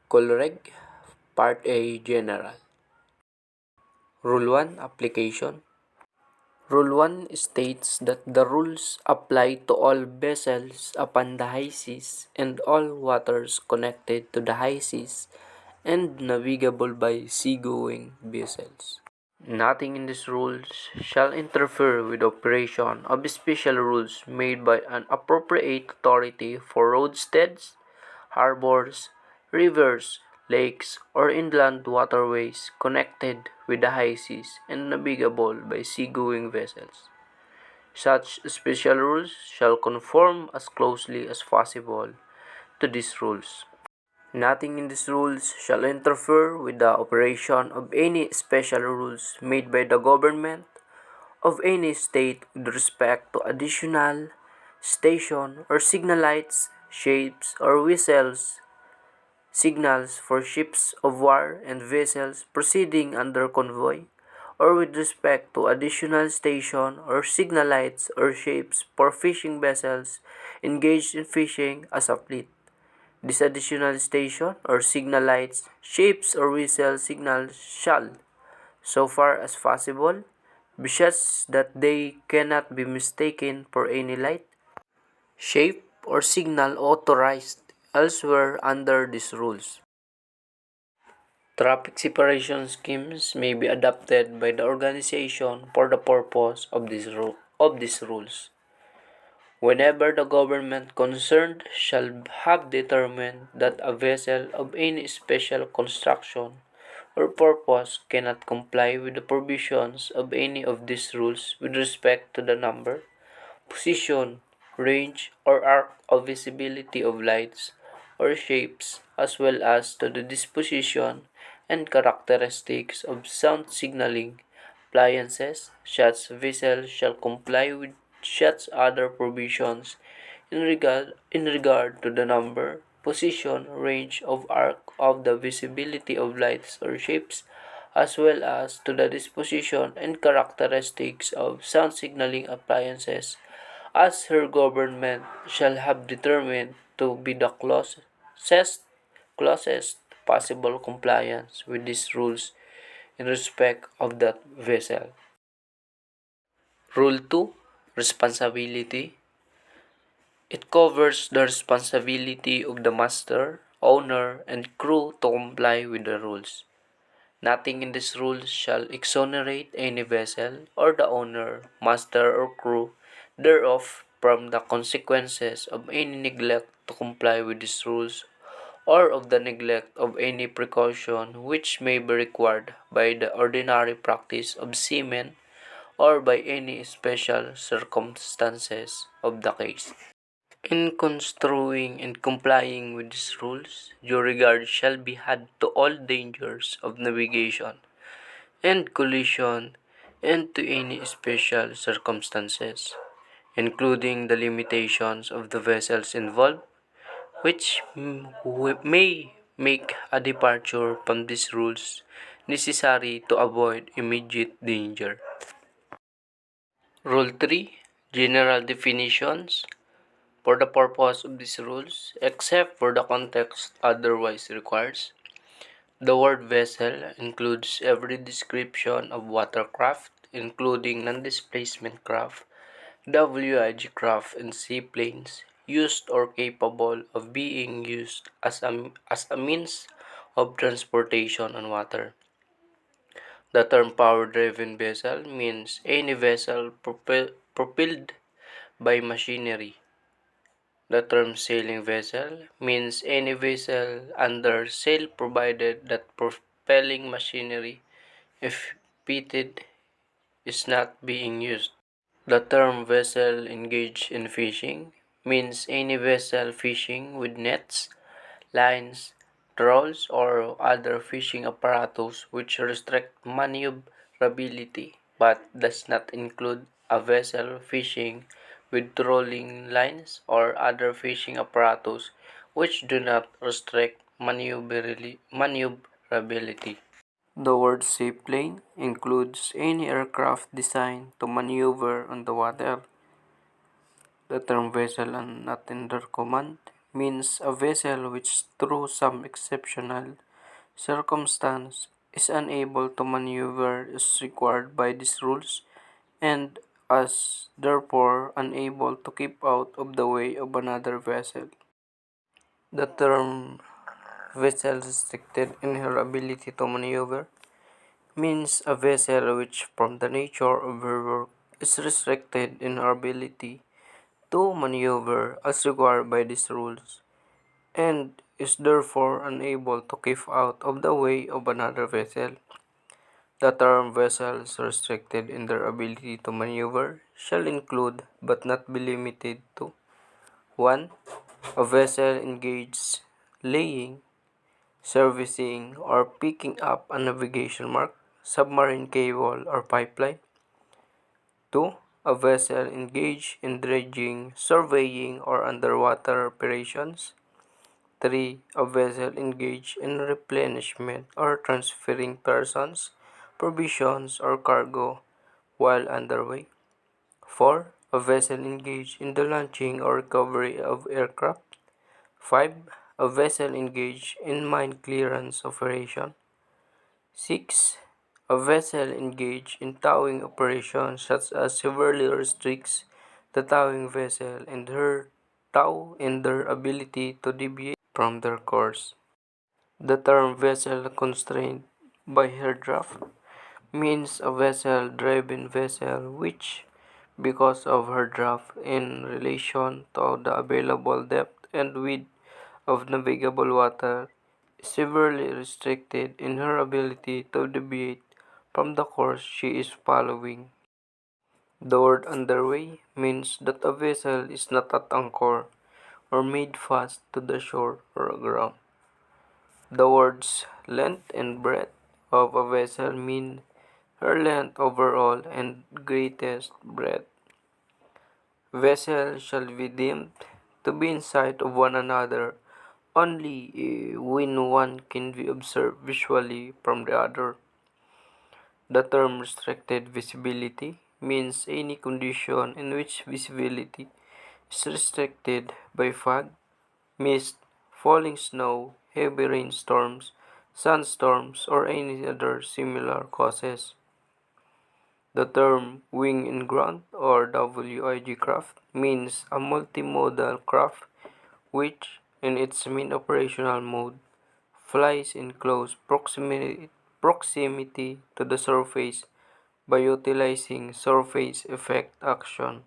Colreg, Part A General. Rule 1 Application. Rule 1 states that the rules apply to all vessels upon the high seas and all waters connected to the high seas and navigable by seagoing vessels. Nothing in these rules shall interfere with the operation of special rules made by an appropriate authority for roadsteads, harbors, rivers, lakes, or inland waterways connected with the high seas and navigable by seagoing vessels. Such special rules shall conform as closely as possible to these rules. Nothing in these rules shall interfere with the operation of any special rules made by the government of any state with respect to additional station or signal lights, shapes, or whistles, signals for ships of war and vessels proceeding under convoy, or with respect to additional station or signal lights or shapes for fishing vessels engaged in fishing as a fleet. This additional station or signal lights, shapes, or whistle signals shall, so far as possible, be such that they cannot be mistaken for any light, shape, or signal authorized elsewhere under these rules. Traffic separation schemes may be adopted by the organization for the purpose of these rules. Whenever the government concerned shall have determined that a vessel of any special construction or purpose cannot comply with the provisions of any of these rules with respect to the number, position, range, or arc of visibility of lights or shapes, as well as to the disposition and characteristics of sound signaling appliances, such vessel shall comply with such other provisions in regard to the number, position, range of arc of the visibility of lights or shapes, as well as to the disposition and characteristics of sound signaling appliances, as her government shall have determined to be the closest possible compliance with these rules in respect of that vessel. Rule 2 Responsibility. It covers the responsibility of the master, owner, and crew to comply with the rules. Nothing in these rules shall exonerate any vessel or the owner, master, or crew thereof from the consequences of any neglect to comply with these rules or of the neglect of any precaution which may be required by the ordinary practice of seamen or by any special circumstances of the case. In construing and complying with these rules, due regard shall be had to all dangers of navigation and collision and to any special circumstances, including the limitations of the vessels involved, which may make a departure from these rules necessary to avoid immediate danger. Rule 3 General Definitions. For the purpose of these rules, except for the context otherwise requires, the word vessel includes every description of watercraft, including non-displacement craft, WIG craft, and seaplanes, used or capable of being used as a means of transportation on water. The term power-driven vessel means any vessel propelled by machinery. The term sailing vessel means any vessel under sail provided that propelling machinery, if fitted, is not being used. The term vessel engaged in fishing means any vessel fishing with nets, lines, trawls, or other fishing apparatus which restrict maneuverability but does not include a vessel fishing with trolling lines or other fishing apparatus which do not restrict maneuverability. The word seaplane includes any aircraft designed to maneuver on the water. The term vessel and not under command means a vessel which, through some exceptional circumstance, is unable to maneuver as required by these rules and is therefore unable to keep out of the way of another vessel. The term vessel restricted in her ability to maneuver means a vessel which, from the nature of her work, is restricted in her ability to maneuver as required by these rules, and is therefore unable to keep out of the way of another vessel. The term vessels restricted in their ability to maneuver shall include, but not be limited to: 1. A vessel engaged laying, servicing, or picking up a navigation mark, submarine cable, or pipeline. 2. A vessel engaged in dredging, surveying, or underwater operations. 3. A vessel engaged in replenishment or transferring persons, provisions, or cargo while underway. 4. A vessel engaged in the launching or recovery of aircraft. 5. A vessel engaged in mine clearance operation. 6. A vessel engaged in towing operations such as severely restricts the towing vessel and her tow and their ability to deviate from their course. The term vessel constrained by her draft means a vessel-driven vessel which, because of her draft in relation to the available depth and width of navigable water, is severely restricted in her ability to deviate from the course she is following. The word underway means that a vessel is not at anchor or made fast to the shore or ground. The words length and breadth of a vessel mean her length overall and greatest breadth. Vessels shall be deemed to be in sight of one another only when one can be observed visually from the other. The term restricted visibility means any condition in which visibility is restricted by fog, mist, falling snow, heavy rainstorms, sandstorms, or any other similar causes. The term wing and ground or WIG craft means a multimodal craft which, in its main operational mode, flies in close proximity to the surface by utilizing surface effect action.